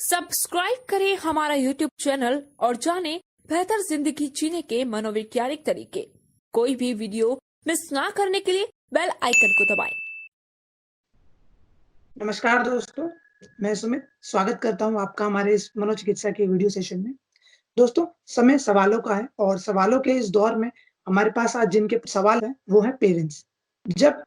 Subscribe करें हमारा YouTube channel और जानें बेहतर जिंदगी जीने के मनोवैज्ञानिक तरीके। कोई भी वीडियो मिस ना करने के लिए बेल आइकन को दबाएं। नमस्कार दोस्तों, मैं सुमित स्वागत करता हूं आपका हमारे इस मनोचिकित्सा के वीडियो सेशन में। दोस्तों, समय सवालों का है और सवालों के इस दौर में हमारे पास आज जिनके सवाल हैं, वो हैं पेरेंट्स। जब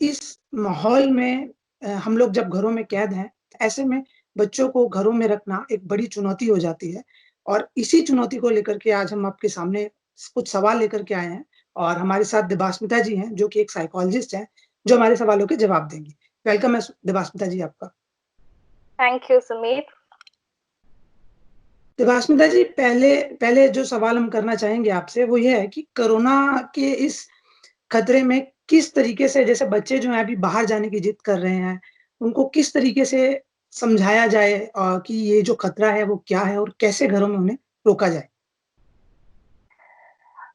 इस माहौल में हम लोग जब घरों में कैद हैं, ऐसे में बच्चों को घरों में रखना एक बड़ी चुनौती हो जाती है और इसी चुनौती को लेकर के आज हम आपके सामने कुछ सवाल लेकर के आए हैं और हमारे साथ देबास्मिता जी हैं, जो कि एक साइकोलॉजिस्ट हैं, जो हमारे सवालों के जवाब देंगी। वेलकम है देबास्मिता जी आपका। Thank you Sumit. देबास्मिता जी, पहले पहले जो सवाल हम करना चाहेंगे आपसे वो ये है कि कोरोना के इस खतरे में किस तरीके से, जैसे बच्चे जो हैं अभी बाहर जाने की जिद कर रहे हैं, उनको किस तरीके से समझाया जाए कि ये जो खतरा है वो क्या है और कैसे घरों में उन्हें रोका जाए?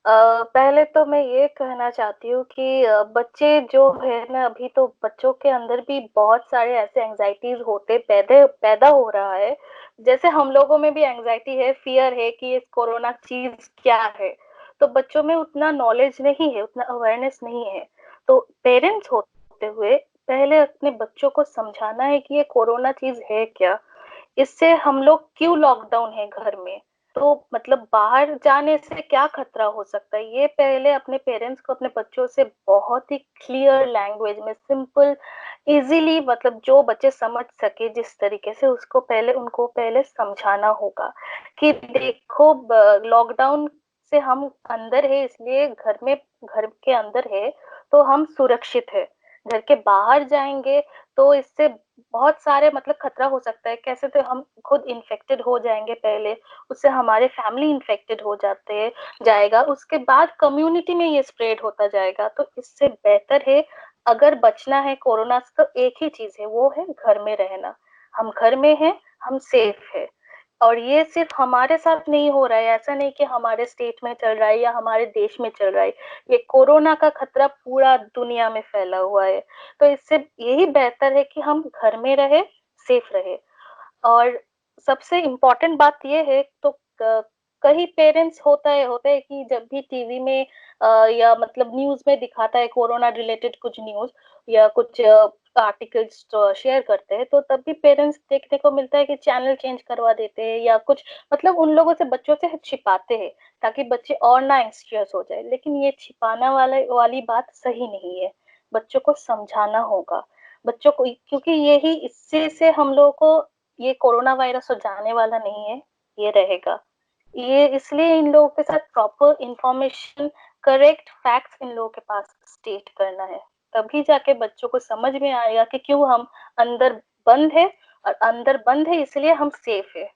पहले तो मैं ये कहना चाहती हूँ कि बच्चे जो है ना, अभी तो बच्चों के अंदर भी बहुत सारे ऐसे एंजाइटीज होते पैदा पैदा हो रहा है। जैसे हम लोगों में भी एंजाइटी है, फियर है कि ये कोरोना चीज क्या है। तो बच्चों में उतना नॉलेज नहीं है, उतना अवेयरनेस नहीं है। तो पेरेंट्स होते हुए पहले अपने बच्चों को समझाना है कि ये कोरोना चीज है क्या, इससे हम लोग क्यों लॉकडाउन है घर में, तो मतलब बाहर जाने से क्या खतरा हो सकता है, ये पहले अपने पेरेंट्स को अपने बच्चों से बहुत ही क्लियर लैंग्वेज में, सिंपल इजीली, मतलब जो बच्चे समझ सके जिस तरीके से, उसको पहले उनको पहले समझाना होगा कि देखो लॉकडाउन से हम अंदर है, इसलिए घर में, घर के अंदर है तो हम सुरक्षित है। घर के बाहर जाएंगे तो इससे बहुत सारे मतलब खतरा हो सकता है। कैसे, तो हम खुद इन्फेक्टेड हो जाएंगे पहले, उससे हमारे फैमिली इन्फेक्टेड हो जाते हैं, जाएगा, उसके बाद कम्युनिटी में ये स्प्रेड होता जाएगा। तो इससे बेहतर है, अगर बचना है कोरोना से, तो एक ही चीज है, वो है घर में रहना। हम घर में हैं, हम सेफ है। और ये सिर्फ हमारे साथ नहीं हो रहा है, ऐसा नहीं कि हमारे स्टेट में चल रहा है या हमारे देश में चल रहा है, ये कोरोना का खतरा पूरा दुनिया में फैला हुआ है। तो इससे यही बेहतर है कि हम घर में रहे, सेफ रहे। और सबसे इम्पोर्टेंट बात ये है, तो कई पेरेंट्स होता है कि जब भी टीवी में या मतलब न्यूज में दिखाता है कोरोना रिलेटेड कुछ न्यूज या कुछ आर्टिकल्स शेयर करते हैं, तो तब भी पेरेंट्स देखने को मिलता है कि चैनल चेंज करवा देते हैं या कुछ, मतलब उन लोगों से, बच्चों से छिपाते हैं ताकि बच्चे और ना एंग्स्टियस हो जाए। लेकिन ये छिपाना वाली बात सही नहीं है, बच्चों को समझाना होगा बच्चों को, क्योंकि यही, इससे से हम लोगों को ये कोरोना वायरस तो जाने वाला नहीं है, ये रहेगा। ये इसलिए इन लोगों के साथ proper information, correct facts in लोगों के पास स्टेट करना है, तभी जाके बच्चों को समझ में आएगा कि क्यों हम अंदर बंद है, और अंदर बंद है इसलिए हम सेफ है,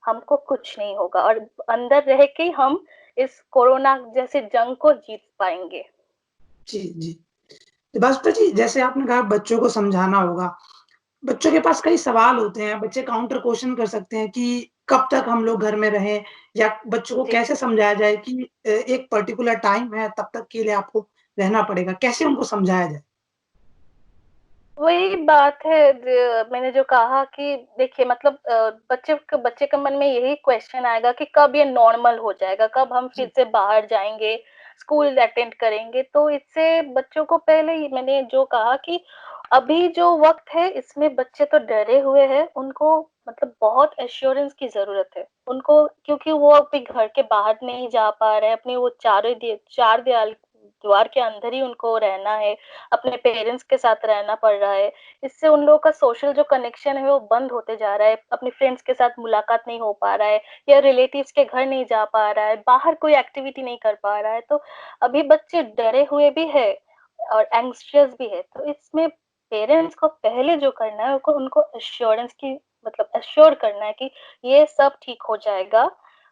हमको कुछ नहीं होगा, और अंदर रह के हम इस कोरोना जैसे जंग को जीत पाएंगे। जी, जी। देबास्मिता जी, जैसे आपने कहा बच्चों को समझाना होगा। बच्चों के पास कई सवाल होते हैं, बच्चे काउंटर क्वेश्चन कर सकते हैं कि कब तक हम लोग घर में रहें या बच्चों को जी, कैसे समझाया जाए कि एक पर्टिकुलर टाइम है, तब तक के लिए आपको रहना पड़ेगा। कैसे उनको समझाया जाए? वही बात है, मैंने जो कहा कि देखिए, मतलब बच्चे के मन में यही क्वेश्चन आएगा कि कब ये नॉर्मल हो जाएगा, कब हम फिर जी, से बाहर जाएंगे, स्कूल अटेंड करेंगे। तो इससे बच्चों को पहले ही मैंने जो कहा कि अभी जो वक्त है इसमें बच्चे तो डरे हुए हैं, उनको मतलब बहुत एश्योरेंस की जरूरत है उनको, क्योंकि वो अभी घर के बाहर नहीं जा पा रहे हैं, अपने वो चार द्वार के अंदर ही उनको रहना है, अपने पेरेंट्स के साथ रहना पड़ रहा है। इससे उन लोगों का सोशल जो कनेक्शन है वो बंद होते जा रहा है, अपने फ्रेंड्स के साथ मुलाकात नहीं हो पा रहा है, या रिलेटिव्स के घर नहीं जा पा रहा है, बाहर कोई एक्टिविटी नहीं कर पा रहा है। तो अभी बच्चे डरे हुए भी है और एंग्स्टियस भी है। तो इसमें पेरेंट्स को पहले जो करना है, उनको एश्योरेंस की, मतलब एश्योर करना है कि ये सब ठीक हो जाएगा,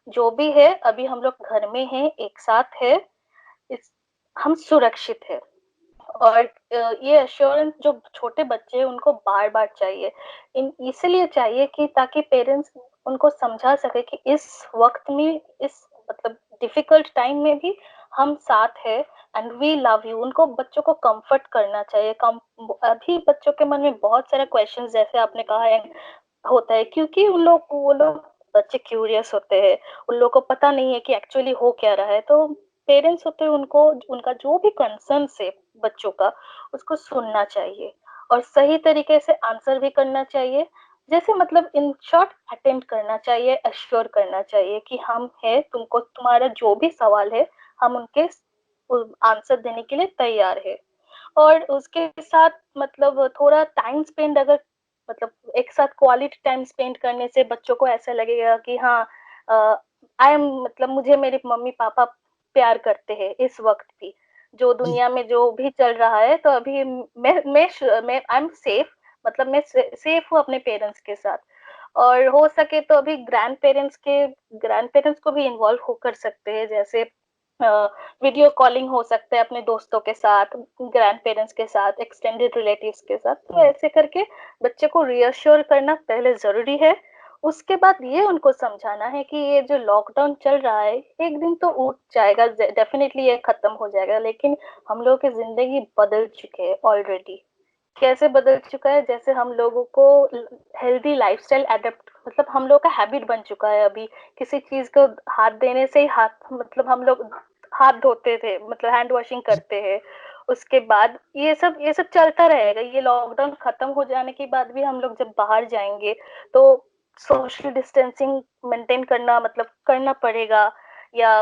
जो भी है अभी हम लोग घर में हैं, एक साथ है, इस हम सुरक्षित है। और ये एश्योरेंस जो छोटे बच्चे हैं उनको बार बार चाहिए, इन इसलिए चाहिए कि ताकि पेरेंट्स उनको समझा सके कि इस वक्त में, इस मतलब डिफिकल्ट टाइम में भी हम साथ है, एंड वी लव यू। उनको, बच्चों को कंफर्ट करना चाहिए। अभी बच्चों के मन में बहुत सारे क्वेश्चंस, जैसे आपने कहा है, होता है, क्योंकि वो लोग बच्चे क्यूरियस होते हैं, उन लोगों को पता नहीं है कि एक्चुअली हो क्या रहा है। तो पेरेंट्स होते हैं, उनको उनका जो भी कंसर्न है बच्चों का, उसको सुनना चाहिए और सही तरीके से आंसर भी करना चाहिए। जैसे मतलब इन शॉर्ट अटेम्प्ट करना चाहिए, एश्योर करना चाहिए कि हम है, तुमको तुम्हारा जो भी सवाल है हम उनके आंसर देने के लिए तैयार है। और उसके साथ मतलब थोड़ा टाइम स्पेंड, अगर मतलब एक साथ क्वालिटी टाइम स्पेंड करने से बच्चों को ऐसा लगेगा कि हाँ, आई एम मतलब मुझे मेरे मम्मी पापा प्यार करते हैं इस वक्त भी, जो जी, दुनिया में जो भी चल रहा है। तो अभी मैं आई एम सेफ, मतलब मैं सेफ हूँ अपने पेरेंट्स के साथ। और हो सके तो अभी ग्रैंड पेरेंट्स को भी इन्वॉल्व हो कर सकते हैं, जैसे वीडियो कॉलिंग हो सकता है अपने दोस्तों के साथ, ग्रैंड पेरेंट्स के साथ, एक्सटेंडेड रिलेटिव्स के साथ। तो ऐसे करके बच्चे को रियश्योर करना पहले जरूरी है। उसके बाद ये उनको समझाना है कि ये जो लॉकडाउन चल रहा है एक दिन तो उठ जाएगा, डेफिनेटली ये खत्म हो जाएगा, लेकिन हम लोगों की जिंदगी बदल चुके हैं ऑलरेडी। कैसे बदल चुका है, जैसे हम लोगों को हेल्दी लाइफस्टाइल एडेप्ट, मतलब हम लोग का हैबिट बन चुका है अभी। किसी चीज को हाथ देने से ही हाथ, मतलब हम लोग हाथ धोते थे, मतलब हैंड वॉशिंग जी, करते हैं। उसके बाद ये सब चलता रहेगा। ये लॉकडाउन खत्म हो जाने के बाद भी हम लोग जब बाहर जाएंगे तो सोशल डिस्टेंसिंग मेंटेन करना, मतलब करना पड़ेगा, या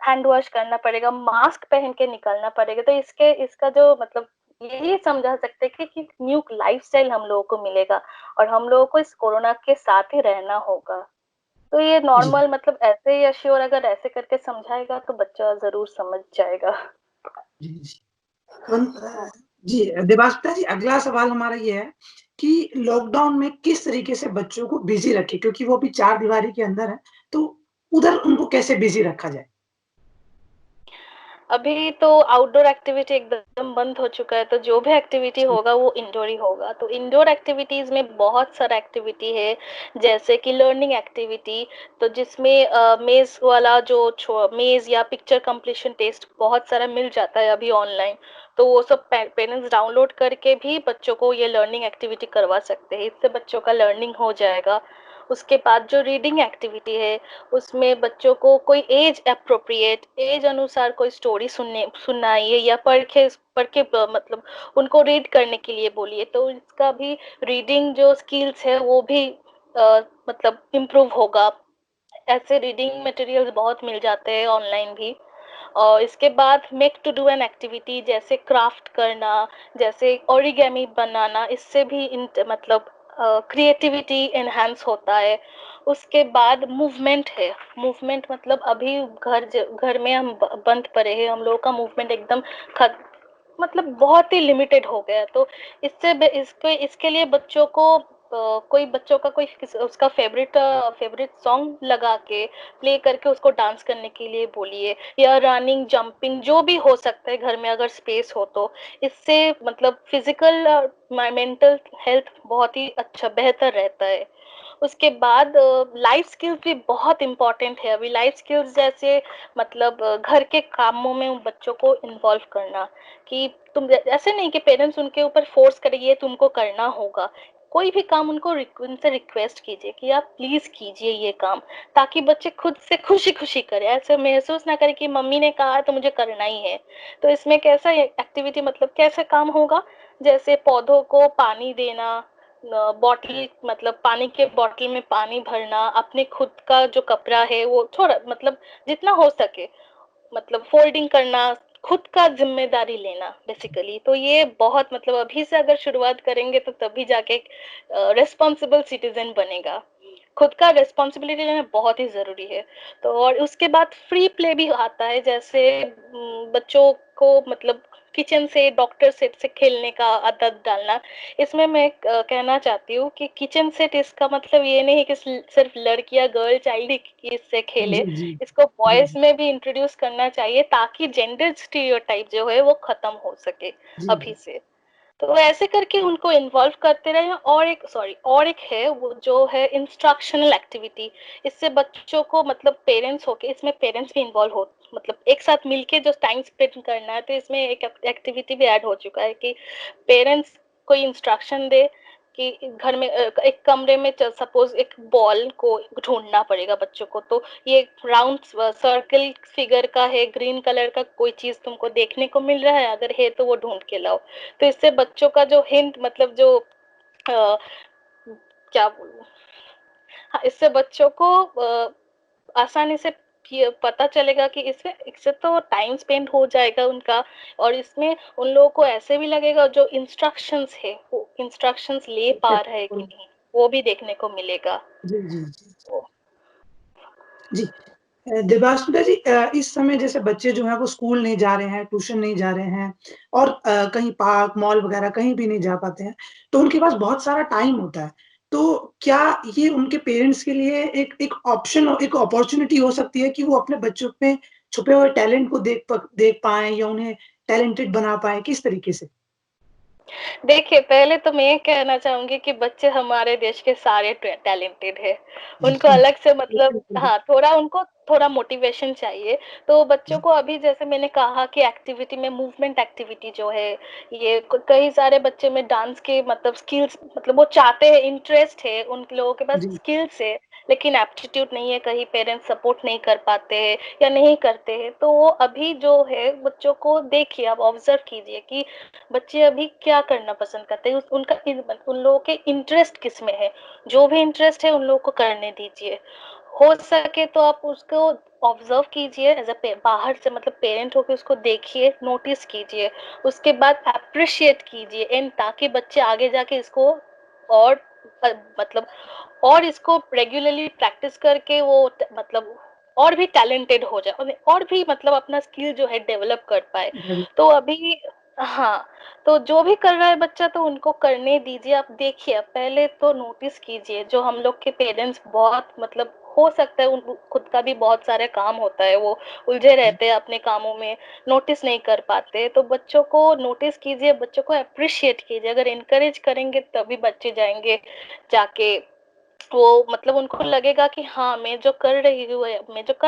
हैंड वॉश करना पड़ेगा, मास्क पहन के निकलना पड़ेगा। तो इसका जो मतलब यही समझा सकते हैं कि न्यू लाइफस्टाइल हम लोगों को मिलेगा और हम लोगों को इस कोरोना के साथ ही रहना होगा। तो ये जी, नॉर्मल, मतलब ऐसे ही अश्योर अगर ऐसे करके समझाएगा तो बच्चा जरूर समझ जाएगा। जी, जी। जी, देवांशिका जी, अगला सवाल हमारा ये है कि लॉकडाउन में किस तरीके से बच्चों को बिज़ी रखें? क्योंकि वो अभी चार दीवारी के अंदर हैं, तो उधर उनको कैसे बिज़ी रखा जाए? अभी तो आउटडोर एक्टिविटी एकदम बंद हो चुका है, तो जो भी एक्टिविटी जी, होगा वो इंडोर ही होगा। तो इंडोर एक्टिविटीज में बहुत सारा एक्टिविटी है, जैसे कि लर्निंग एक्टिविटी, तो जिसमें मेज वाला जो मेज या पिक्चर कंप्लीशन टेस्ट बहुत सारा मिल जाता है अभी ऑनलाइन। तो वो सब पेरेंट्स डाउनलोड करके भी बच्चों को ये लर्निंग एक्टिविटी करवा सकते हैं, इससे बच्चों का लर्निंग हो जाएगा। उसके बाद जो रीडिंग एक्टिविटी है, उसमें बच्चों को कोई एज अप्रोप्रिएट, एज अनुसार कोई स्टोरी सुनाइए, या पढ़ के मतलब उनको रीड करने के लिए बोलिए। तो इसका भी रीडिंग जो स्किल्स है वो भी मतलब इम्प्रूव होगा। ऐसे रीडिंग मटेरियल्स बहुत मिल जाते हैं ऑनलाइन भी। और इसके बाद make to do an activity, जैसे क्राफ्ट करना, जैसे ओरिगेमी बनाना, इससे भी मतलब क्रिएटिविटी एनहांस होता है। उसके बाद मूवमेंट है। मूवमेंट मतलब अभी घर में हम बंद पड़े हैं, हम लोगों का मूवमेंट एकदम खत मतलब बहुत ही लिमिटेड हो गया है। तो इसके लिए बच्चों को कोई बच्चों का कोई उसका फेवरेट सॉन्ग लगा के प्ले करके उसको डांस करने के लिए बोलिए, या रनिंग जंपिंग जो भी हो सकता है घर में अगर स्पेस हो तो। इससे मतलब फिजिकल और मेंटल हेल्थ बहुत ही अच्छा बेहतर रहता है। उसके बाद लाइफ स्किल्स भी बहुत इंपॉर्टेंट है अभी। लाइफ स्किल्स जैसे मतलब घर के कामों में बच्चों को इन्वॉल्व करना, कि तुम ऐसे नहीं कि पेरेंट्स उनके ऊपर फोर्स करें तुमको करना होगा। कोई भी काम उनसे रिक्वेस्ट कीजिए कि आप प्लीज कीजिए ये काम, ताकि बच्चे खुद से खुशी खुशी करें, ऐसे महसूस ना करें कि मम्मी ने कहा है तो मुझे करना ही है। तो इसमें कैसा एक्टिविटी, मतलब कैसे काम होगा, जैसे पौधों को पानी देना, बॉटल मतलब पानी के बॉटल में पानी भरना, अपने खुद का जो कपड़ा है वो थोड़ा मतलब जितना हो सके मतलब फोल्डिंग करना, खुद का जिम्मेदारी लेना बेसिकली। तो ये बहुत मतलब अभी से अगर शुरुआत करेंगे तो तभी जाके रिस्पॉन्सिबल सिटीजन बनेगा। खुद का रिस्पॉन्सिबिलिटी लेना बहुत ही जरूरी है। तो और उसके बाद फ्री प्ले भी आता है, जैसे बच्चों को मतलब किचन से डॉक्टर सेट से खेलने का आदत डालना। इसमें मैं कहना चाहती हूँ कि किचन सेट इसका मतलब ये नहीं कि सिर्फ लड़कियां गर्ल चाइल्ड ही इससे खेले। जी, जी, इसको जी, बॉयज में भी इंट्रोड्यूस करना चाहिए, ताकि जेंडर स्टीरियोटाइप जो है वो खत्म हो सके जी, अभी से। तो ऐसे करके उनको इन्वॉल्व करते रहे। और एक है वो जो है इंस्ट्रक्शनल एक्टिविटी। इससे बच्चों को मतलब पेरेंट्स होके, इसमें पेरेंट्स भी इन्वॉल्व हो, मतलब एक साथ मिलके जो टाइम स्पेंड करना है। तो इसमें एक एक्टिविटी भी ऐड हो चुका है कि पेरेंट्स कोई इंस्ट्रक्शन दे कि घर में एक कमरे में सपोज एक बॉल को ढूंढना पड़ेगा बच्चों को, तो ये राउंड सर्कल फिगर का है, ग्रीन कलर का कोई चीज तुमको देखने को मिल रहा है, अगर है तो वो ढूंढ के लाओ। तो इससे बच्चों का जो हिंट मतलब जो अ, क्या बोलूं, हाँ, इससे बच्चों को आसानी से पता चलेगा कि इससे इससे तो टाइम स्पेंड हो जाएगा उनका, और इसमें उन लोगों को ऐसे भी लगेगा जो इंस्ट्रक्शंस है वो इंस्ट्रक्शंस ले पा रहे हैं कि बिल्कुल। नहीं, वो भी देखने को मिलेगा। जी, जी, जी। जी। देवांशुदा जी, इस समय जैसे बच्चे जो हैं वो स्कूल नहीं जा रहे हैं, ट्यूशन नहीं जा रहे हैं और कहीं पार्क, मॉल वगैरह कहीं भी नहीं जा पाते हैं, तो उनके पास बहुत सारा टाइम होता है। तो क्या ये उनके पेरेंट्स के लिए एक एक ऑप्शन एक अपॉर्च्युनिटी हो सकती है कि वो अपने बच्चों में छुपे हुए टैलेंट को देख पाएँ या उन्हें टैलेंटेड बना पाएँ, किस तरीके से? देखिए, पहले तो मैं ये कहना चाहूँगी कि बच्चे हमारे देश के सारे टैलेंटेड हैं। उनको अलग से मतलब बिल्कुल, हाँ, थोड़ा उनको थोड़ा मोटिवेशन चाहिए। तो बच्चों को अभी जैसे मैंने कहा कि एक्टिविटी में मूवमेंट एक्टिविटी जो है, ये कई सारे बच्चे में डांस के मतलब स्किल्स मतलब वो चाहते हैं, इंटरेस्ट है, उन लोगों के पास जी, स्किल्स है, लेकिन एप्टीट्यूड नहीं है, कहीं पेरेंट्स सपोर्ट नहीं कर पाते हैं या नहीं करते हैं। तो वो अभी जो है बच्चों को देखिए, आप ऑब्जर्व कीजिए कि बच्चे अभी क्या करना पसंद करते हैं, उनका उन लोगों के इंटरेस्ट किस में है, जो भी इंटरेस्ट है उन लोगों को करने दीजिए। हो सके तो आप उसको ऑब्जर्व कीजिए एज अ बाहर से, मतलब पेरेंट होकर उसको देखिए, नोटिस कीजिए, उसके बाद अप्रिशिएट कीजिए एंड ताकि बच्चे आगे जाके इसको और मतलब और इसको रेगुलरली प्रैक्टिस करके वो मतलब और भी टैलेंटेड हो जाए और भी मतलब अपना स्किल जो है डेवलप कर पाए। तो अभी हाँ, तो जो भी कर रहा है बच्चा तो उनको करने दीजिए। आप देखिए, आप पहले तो नोटिस कीजिए, जो हम लोग के पेरेंट्स बहुत मतलब हो सकता है उन खुद का भी बहुत सारे काम होता है, वो उलझे रहते हैं अपने कामों में, नोटिस नहीं कर पाते। तो बच्चों को नोटिस कीजिए, बच्चों को अप्रिशिएट कीजिए, अगर इनकरेज करेंगे तभी बच्चे जाएंगे जाके वो मतलब उनको लगेगा कि हाँ, मैं जो कर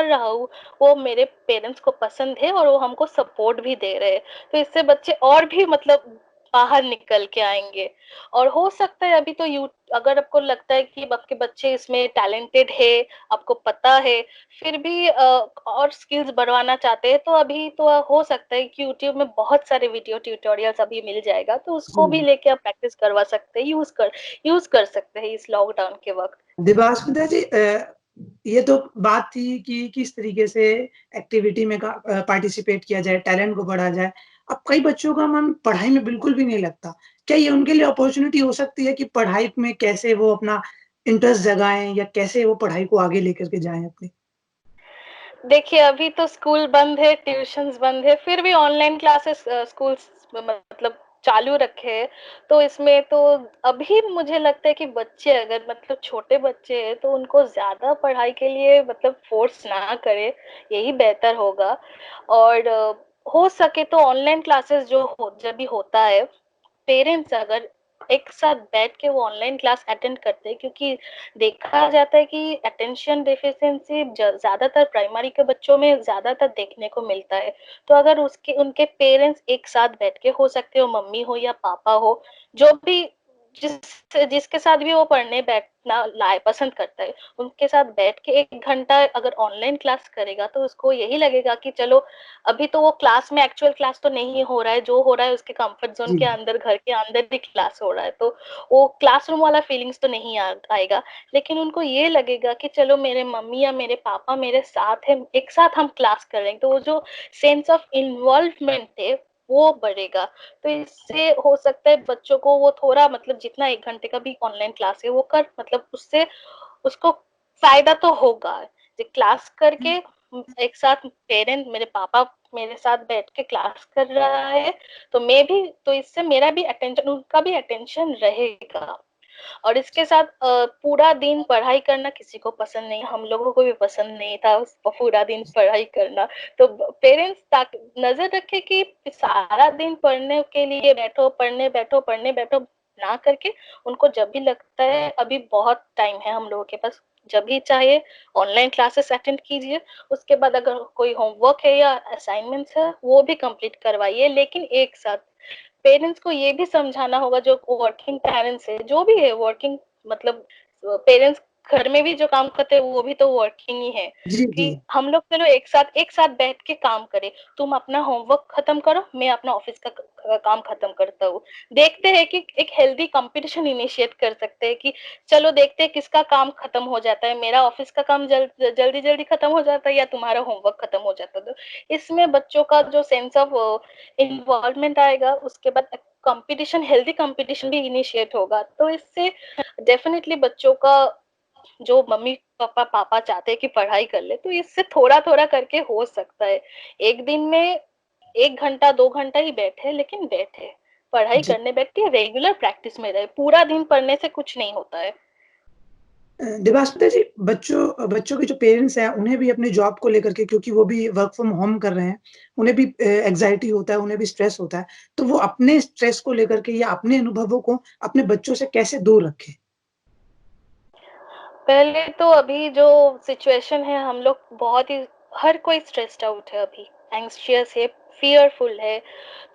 रहा हूँ वो मेरे पेरेंट्स को पसंद है और वो हमको सपोर्ट भी दे रहे हैं। तो इससे बच्चे और भी मतलब बाहर निकल के आएंगे। और हो सकता है अभी तो यू अगर आपको लगता है कि आपके बच्चे इसमें टैलेंटेड है, आपको पता है, फिर भी और स्किल्स बढ़वाना चाहते हैं, तो अभी तो हो सकता है कि यूट्यूब में बहुत सारे वीडियो ट्यूटोरियल्स अभी मिल जाएगा, तो उसको भी जी। लेके आप प्रैक्टिस करवा सकते हैं, यूज कर सकते हैं इस लॉकडाउन के वक्त। देवास्मिता जी, ये तो बात थी कि किस तरीके से एक्टिविटी में पार्टिसिपेट किया जाए, टैलेंट को बढ़ा जाए। अब कई बच्चों का मन पढ़ाई में बिल्कुल भी नहीं लगता। क्या ये उनके लिए अपॉर्च्युनिटी हो सकती है कि पढ़ाई में कैसे वो अपना इंटरेस्ट जगाएँ या कैसे वो पढ़ाई को आगे लेकर के जाएँ अपनी? देखिए, अभी तो स्कूल बंद है, ट्यूशंस बंद है, फिर भी ऑनलाइन क्लासेस स्कूल्स मतलब चालू रखे हैं। तो इसमें तो अभी मुझे लगता है कि बच्चे अगर मतलब छोटे बच्चे हैं तो उनको ज़्यादा पढ़ाई के लिए मतलब फोर्स ना करें, यही बेहतर होगा। और हो सके तो ऑनलाइन क्लासेस जो हो जब भी होता है, पेरेंट्स अगर एक साथ बैठ के वो ऑनलाइन क्लास अटेंड करते हैं, क्योंकि देखा जाता है कि अटेंशन डेफिशिएंसी ज्यादातर प्राइमरी के बच्चों में ज्यादातर देखने को मिलता है। तो अगर उसके उनके पेरेंट्स एक साथ बैठ के, हो सकते हो मम्मी हो या पापा हो, जो भी जिसके साथ भी वो पढ़ने बैठना लाए पसंद करता है, उनके साथ बैठ के 1 घंटा अगर ऑनलाइन क्लास करेगा तो उसको यही लगेगा कि चलो, अभी तो वो क्लास में एक्चुअल क्लास तो नहीं हो रहा है, जो हो रहा है उसके कंफर्ट जोन जी। के अंदर, घर के अंदर ही क्लास हो रहा है, तो वो क्लासरूम वाला फीलिंग्स तो नहीं आएगा। लेकिन उनको ये लगेगा कि चलो, मेरे मम्मी या मेरे पापा मेरे साथ है, एक साथ हम क्लास कर रहे हैं, तो वो जो सेंस ऑफ इन्वॉल्वमेंट है वो बढ़ेगा। तो इससे हो सकता है बच्चों को वो थोड़ा मतलब जितना 1 घंटे का भी ऑनलाइन क्लास है वो कर मतलब उससे उसको फायदा तो होगा। क्लास करके एक साथ पेरेंट, मेरे पापा मेरे साथ बैठ के क्लास कर रहा है, तो मैं भी, तो इससे मेरा भी अटेंशन, उनका भी अटेंशन रहेगा। और इसके साथ पूरा दिन पढ़ाई करना किसी को पसंद नहीं, हम लोगों को भी पसंद नहीं था पूरा दिन पढ़ाई करना। तो पेरेंट्स नजर रखे कि सारा दिन पढ़ने के लिए बैठो, पढ़ने बैठो ना करके, उनको जब भी लगता है अभी बहुत टाइम है हम लोगों के पास, जब भी चाहे ऑनलाइन क्लासेस अटेंड कीजिए। उसके बाद अगर कोई होमवर्क है या असाइनमेंट्स है वो भी कंप्लीट करवाइए, लेकिन एक साथ पेरेंट्स को ये भी समझाना होगा, जो वर्किंग पेरेंट्स है, जो भी है वर्किंग, मतलब पेरेंट्स घर में भी जो काम करते हैं वो भी तो वर्किंग ही है, जी, कि जी। हम लोग चलो एक साथ बैठ के काम करें। तुम अपना होमवर्क खत्म करो, मैं अपना ऑफिस का काम खत्म करता हूँ। देखते हैं कि एक हेल्दी कंपटीशन इनिशिएट कर सकते हैं कि चलो देखते हैं किसका काम खत्म हो जाता है, मेरा ऑफिस का काम जल्दी जल्दी खत्म हो जाता है या तुम्हारा होमवर्क खत्म हो जाता है। तो इसमें बच्चों का जो सेंस ऑफ इन्वॉल्वमेंट आएगा, उसके बाद कंपटीशन, हेल्दी कंपटीशन भी इनिशिएट होगा। तो इससे डेफिनेटली बच्चों का जो मम्मी पापा पापा चाहते हैं कि पढ़ाई कर ले, तो इससे थोड़ा थोड़ा करके हो सकता है। एक दिन में 1 घंटा 2 घंटा ही बैठे, लेकिन बैठे, पढ़ाई जी। करने बैठ के रेगुलर प्रैक्टिस में रहे। पूरा दिन पढ़ने से कुछ नहीं होता है। देवास्मिता जी, बच्चों बच्चों के जो पेरेंट्स हैं, उन्हें भी अपनी जॉब को लेकर के, क्योंकि वो भी वर्क फ्रॉम होम कर रहे हैं, उन्हें भी एंग्ज़ायटी होता है, उन्हें भी स्ट्रेस होता है। तो वो अपने स्ट्रेस को लेकर के या अपने अनुभवों को अपने बच्चों से कैसे दूर रखें? पहले तो अभी जो सिचुएशन है, हम लोग बहुत ही, हर कोई स्ट्रेस्ड आउट है अभी, एंग्शियस है, फियरफुल है।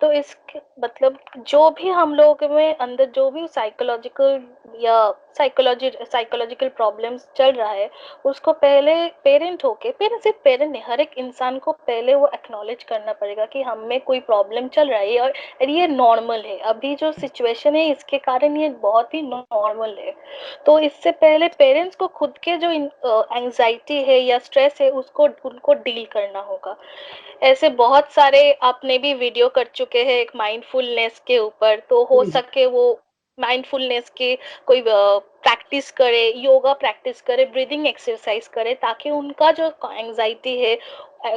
तो इसके मतलब जो भी हम लोग में अंदर जो भी साइकोलॉजिकल या साइकोलॉजिकल प्रॉब्लम्स चल रहा है, उसको पहले पेरेंट सिर्फ पेरेंट नहीं, हर एक इंसान को पहले वो एक्नॉलेज करना पड़ेगा कि हम में कोई प्रॉब्लम चल रहा है, और ये नॉर्मल है। अभी जो सिचुएशन है इसके कारण ये बहुत ही नॉर्मल है। तो इससे पहले पेरेंट्स को खुद के जो एंजाइटी है या स्ट्रेस है, उसको उनको डील करना होगा। ऐसे बहुत सारे आपने भी वीडियो कर चुके हैं एक माइंडफुलनेस के ऊपर, तो हो जी, जी। सके वो माइंडफुलनेस के कोई प्रैक्टिस करे, योगा प्रैक्टिस करे, ब्रीदिंग एक्सरसाइज करे, ताकि उनका जो एंजाइटी है,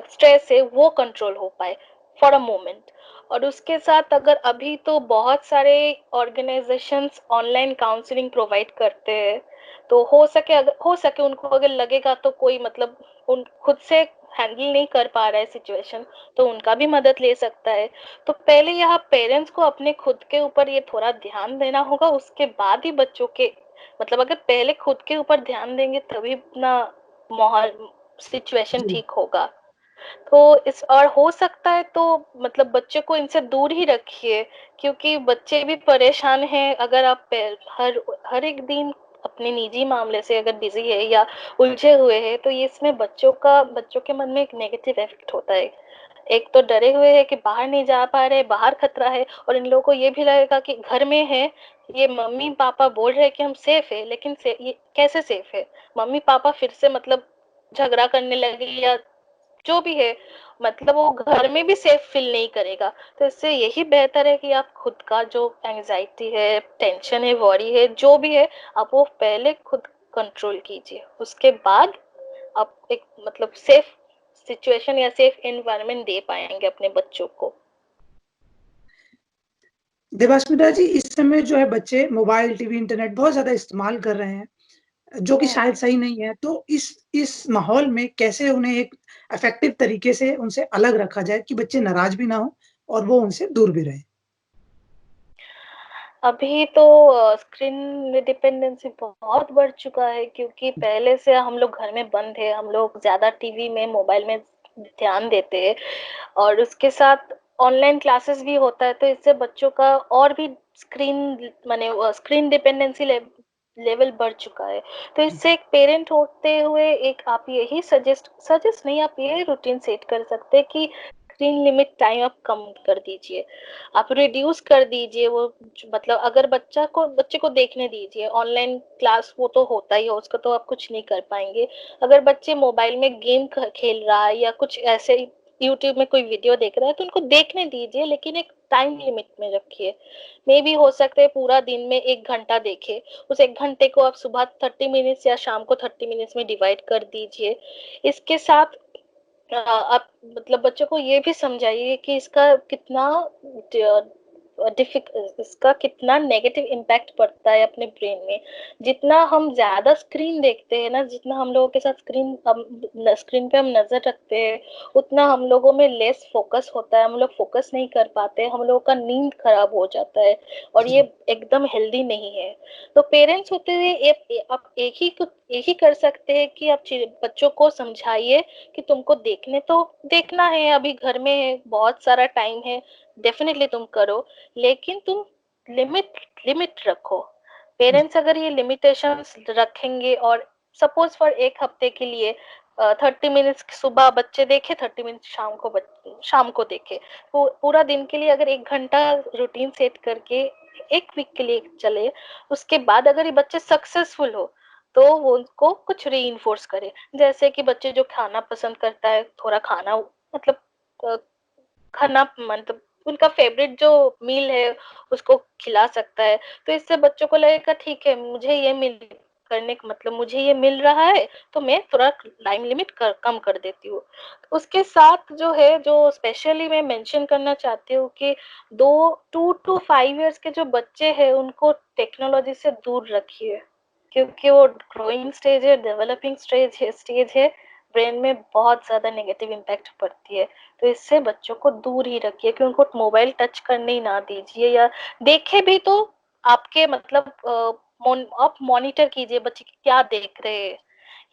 स्ट्रेस है, वो कंट्रोल हो पाए फॉर अ मोमेंट। और उसके साथ अगर अभी तो बहुत सारे ऑर्गेनाइजेशंस ऑनलाइन काउंसलिंग प्रोवाइड करते हैं, तो हो सके उनको अगर लगेगा तो कोई मतलब उन खुद से हैंडल नहीं कर पा रहा है सिचुएशन, तो उनका भी मदद ले सकता है। तो पहले यहाँ पेरेंट्स को अपने खुद के ऊपर ये थोड़ा ध्यान देना होगा, उसके बाद ही बच्चों के, मतलब अगर पहले खुद के ऊपर ध्यान देंगे तभी अपना माहौल, सिचुएशन जी। ठीक होगा। तो इस और हो सकता है तो मतलब बच्चे को इनसे दूर ही रखिए, क्योंकि बच्चे भी परेशान हैं। अगर आप हर हर एक दिन अपने निजी मामले से अगर बिजी है या उलझे हुए हैं, तो ये इसमें बच्चों के मन में एक नेगेटिव इफेक्ट होता है। एक तो डरे हुए हैं कि बाहर नहीं जा पा रहे, बाहर खतरा है, और इन लोगों को ये भी लगेगा कि घर में है, ये मम्मी पापा बोल रहे हैं कि हम सेफ है, लेकिन ये कैसे सेफ है? मम्मी पापा फिर से मतलब झगड़ा करने लगे या जो भी है, मतलब वो घर में भी सेफ फील नहीं करेगा। तो इससे यही बेहतर है कि आप खुद का जो एंजाइटी है, टेंशन है, वॉरी है, जो भी है, आप वो पहले खुद कंट्रोल कीजिए। उसके बाद आप एक मतलब सेफ सिचुएशन या सेफ एनवायरनमेंट दे पाएंगे अपने बच्चों को। देवास्मिता जी, इस समय जो है बच्चे मोबाइल, टीवी, इंटरनेट बहुत ज़्यादा इस्तेमाल कर रहे हैं, जो कि हम्म। शायद सही नहीं है। तो इस माहौल में कैसे उन्हें एक इफ़ेक्टिव तरीके से उनसे अलग रखा जाए कि बच्चे नाराज़ भी ना हों और वो उनसे दूर भी रहें? अभी तो स्क्रीन डिपेंडेंसी बहुत बढ़ चुका है, क्योंकि पहले से हम लोग घर में बंद है, हम लोग ज्यादा टीवी में, मोबाइल में ध्यान देते हैं, और उसके साथ ऑनलाइन क्लासेस भी होता है, तो इससे बच्चों का और भी स्क्रीन डिपेंडेंसी लेवल बढ़ चुका है। तो इससे एक पेरेंट होते हुए एक आप यही सजेस्ट नहीं, आप ये रूटीन सेट कर सकते हैं कि स्क्रीन लिमिट टाइम आप कम कर दीजिए, आप रिड्यूस कर दीजिए वो। मतलब अगर बच्चे को देखने दीजिए, ऑनलाइन क्लास वो तो होता ही है, उसका तो आप कुछ नहीं कर पाएंगे। अगर बच्चे मोबाइल में गेम खेल रहा है या कुछ ऐसे यूट्यूब में कोई वीडियो देख रहा है, तो उनको देखने दीजिए, लेकिन एक टाइम लिमिट में रखिए। मे भी हो सकता है पूरा दिन में 1 घंटा देखे, उस 1 घंटे को आप सुबह 30 मिनट्स या शाम को 30 मिनट्स में डिवाइड कर दीजिए। इसके साथ आप मतलब बच्चों को ये भी समझाइए कि इसका कितना नेगेटिव इम्पैक्ट पड़ता है अपने ब्रेन में। जितना हम ज्यादा स्क्रीन देखते हैं ना, जितना हम लोगों के साथ स्क्रीन पे हम नजर रखते हैं, उतना हम लोगों में लेस फोकस होता है, हम लोग फोकस नहीं कर पाते, हम लोगों का नींद खराब हो जाता है, और ये जी, एकदम हेल्दी नहीं है। तो पेरेंट्स होते हुए आप एक ही कर सकते हैं कि आप बच्चों को समझाइए कि तुमको देखना है, अभी घर में है, बहुत सारा टाइम है, डेफिनेटली तुम करो, लेकिन तुम लिमिट लिमिट रखो। पेरेंट्स अगर ये लिमिटेशंस रखेंगे और सपोज फॉर एक हफ्ते के लिए 30 मिनट्स सुबह बच्चे देखे, 30 मिनट शाम को देखे, तो पूरा दिन के लिए अगर 1 घंटा रूटीन सेट करके 1 वीक के लिए चले, उसके बाद अगर ये बच्चे सक्सेसफुल हो तो वो उनको कुछ री करे। जैसे कि बच्चे जो खाना पसंद करता है, थोड़ा खाना मतलब खाना मतलब उनका फेवरेट जो मील है उसको खिला सकता है। तो इससे बच्चों को लगेगा ठीक है, मुझे ये मिल करने का मतलब मुझे ये मिल रहा है, तो मैं थोड़ा टाइम लिमिट कम कर देती हूँ। उसके साथ जो है, जो स्पेशली मैं मेंशन करना चाहती हूँ कि 2 to 5 इयर्स के जो बच्चे हैं उनको टेक्नोलॉजी से दूर रखिए, क्योंकि वो ग्रोइंग स्टेज है, डेवलपिंग स्टेज है, ब्रेन में बहुत ज्यादा नेगेटिव इम्पैक्ट पड़ती है। तो इससे बच्चों को दूर ही रखिए कि उनको मोबाइल टच करने ही ना दीजिए, या देखे भी तो आपके मतलब आप मॉनिटर कीजिए बच्चे क्या देख रहे हैं,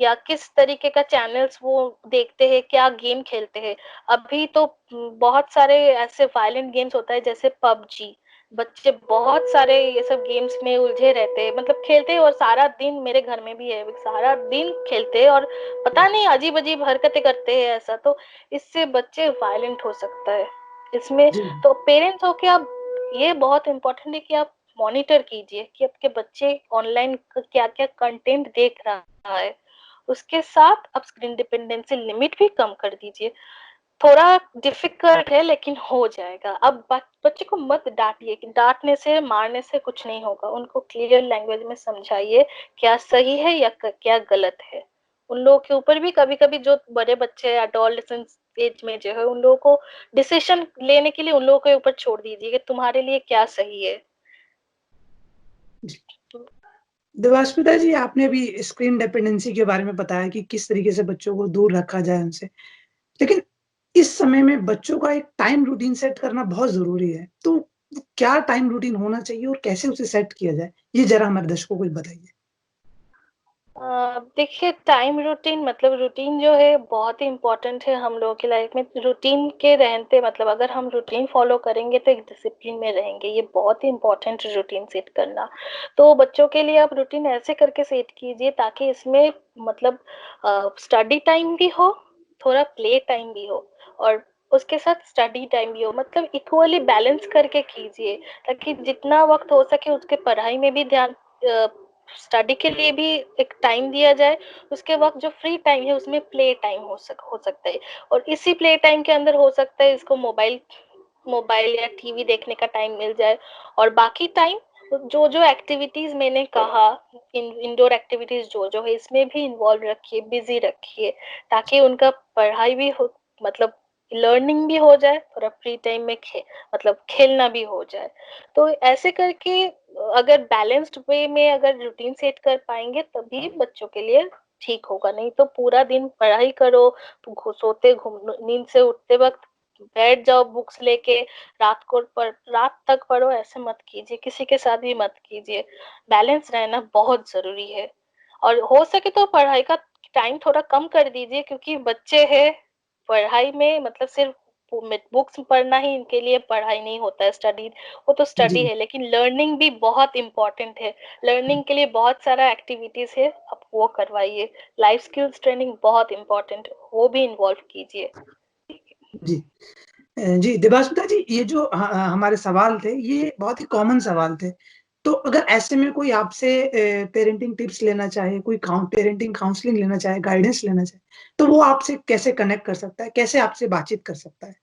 या किस तरीके का चैनल्स वो देखते हैं, क्या गेम खेलते हैं। अभी तो बहुत सारे ऐसे वायलेंट गेम्स होता है जैसे पबजी, बच्चे बहुत सारे ये सब गेम्स में उलझे रहते हैं, मतलब खेलते हैं और सारा दिन, मेरे घर में भी है, सारा दिन खेलते हैं और पता नहीं अजीब अजीब हरकतें करते हैं ऐसा। तो इससे बच्चे वायलेंट हो सकता है इसमें। जी तो पेरेंट्स हो के आप, ये बहुत इम्पोर्टेंट है कि आप मॉनिटर कीजिए कि आपके बच्चे ऑनलाइन क्या क्या कंटेंट देख रहा है। उसके साथ आप स्क्रीन डिपेंडेंसी लिमिट भी कम कर दीजिए। थोड़ा डिफिकल्ट है लेकिन हो जाएगा। अब बच्चे को मत डांटिए, कि डांटने से मारने से कुछ नहीं होगा। उनको क्लियर लैंग्वेज में समझाइए क्या सही है या क्या गलत है। उन लोगों के ऊपर भी कभी कभी, जो बड़े बच्चे एडोलेसेंस एज में जो है, उन लोगों को डिसीजन लेने के लिए उन लोगों के ऊपर छोड़ दीजिए कि तुम्हारे लिए क्या सही है। जी। देवास्मिता जी, आपने भी स्क्रीन डिपेंडेंसी के बारे में बताया कि किस तरीके से बच्चों को दूर रखा जाए उनसे। लेकिन इस समय में बच्चों का एक टाइम रूटीन सेट करना बहुत ज़रूरी है। तो क्या टाइम रूटीन होना चाहिए और कैसे उसे सेट किया जाए? ये ज़रा हमारे दर्शकों को भी बताइए। देखिए, टाइम रूटीन मतलब रूटीन जो है बहुत ही इम्पोर्टेंट है हम लोगों की लाइफ में। रूटीन के रहते मतलब अगर हम रूटीन फॉलो करेंगे तो एक डिसिप्लिन में रहेंगे। ये बहुत ही इम्पोर्टेंट है रूटीन सेट करना। तो बच्चों के लिए आप रूटीन ऐसे करके सेट कीजिए ताकि इसमें मतलब स्टडी टाइम भी हो, थोड़ा प्ले टाइम भी हो, और उसके साथ स्टडी टाइम भी हो, मतलब इक्वली बैलेंस करके कीजिए, ताकि जितना वक्त हो सके उसके पढ़ाई में भी ध्यान, स्टडी के लिए भी एक टाइम दिया जाए। उसके वक्त जो फ्री टाइम है उसमें प्ले टाइम हो सकता है, और इसी प्ले टाइम के अंदर हो सकता है इसको मोबाइल मोबाइल या टीवी देखने का टाइम मिल जाए। और बाकी टाइम जो जो एक्टिविटीज मैंने कहा, इंडोर एक्टिविटीज जो जो है इसमें भी इन्वॉल्व रखिए, बिजी रखिए, ताकि उनका पढ़ाई भी हो, मतलब लर्निंग भी हो जाए, थोड़ा फ्री टाइम में मतलब खेलना भी हो जाए। तो ऐसे करके अगर बैलेंस्ड वे में अगर रूटीन सेट कर पाएंगे तभी बच्चों के लिए ठीक होगा। नहीं तो पूरा दिन पढ़ाई करो, सोते नींद से उठते वक्त बैठ जाओ बुक्स लेके, रात तक पढ़ो, ऐसे मत कीजिए, किसी के साथ भी मत कीजिए। बैलेंस रहना बहुत जरूरी है। और हो सके तो पढ़ाई का टाइम थोड़ा कम कर दीजिए, क्योंकि बच्चे हैं, पढ़ाई में मतलब सिर्फ बुक्स पढ़ना ही इनके लिए पढ़ाई नहीं होता है, स्टडी वो तो स्टडी जी, है, लेकिन लर्निंग भी बहुत इम्पोर्टेंट है। लर्निंग के लिए बहुत सारा एक्टिविटीज है, आप वो करवाइए। लाइफ स्किल्स ट्रेनिंग बहुत इम्पोर्टेंट, वो भी इन्वॉल्व कीजिए। जी। जी, देवास्मिता जी, ये जो हमारे सवाल थे, ये बहुत ही कॉमन सवाल थे। तो अगर ऐसे में कोई आपसे पेरेंटिंग टिप्स लेना चाहे, कोई पेरेंटिंग काउंसलिंग लेना चाहे, गाइडेंस लेना चाहे, तो वो आपसे कैसे कनेक्ट कर सकता है? कैसे आपसे बातचीत कर सकता है?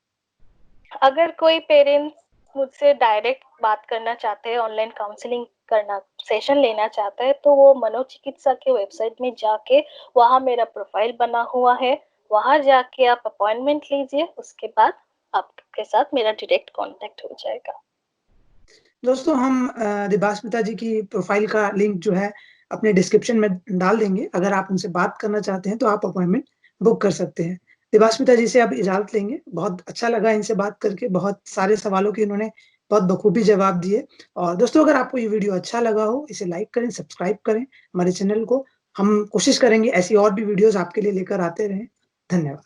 अगर कोई पेरेंट्स मुझसे डायरेक्ट बात करना चाहते हैं, ऑनलाइन काउंसलिंग करना, सेशन लेना चाहता है, तो वो मनोचिकित्सा के वेबसाइट में जाके, वहाँ मेरा प्रोफाइल बना हुआ है, वहाँ जाके आप अपॉइंटमेंट लीजिए। उसके बाद आपके साथ मेरा डायरेक्ट कांटेक्ट हो जाएगा। दोस्तों, हम देवास्मिता जी की प्रोफाइल का लिंक जो है अपने डिस्क्रिप्शन में डाल देंगे। अगर आप उनसे बात करना चाहते हैं तो आप अपॉइंटमेंट बुक कर सकते हैं। देवास्मिता जी से अब इजाज़त लेंगे। बहुत अच्छा लगा इनसे बात करके, बहुत सारे सवालों के इन्होंने बहुत बखूबी जवाब दिए। और दोस्तों, अगर आपको ये वीडियो अच्छा लगा हो, इसे लाइक करें, सब्सक्राइब करें हमारे चैनल को। हम कोशिश करेंगे ऐसी और भी वीडियोज़ आपके लिए लेकर आते रहें। धन्यवाद।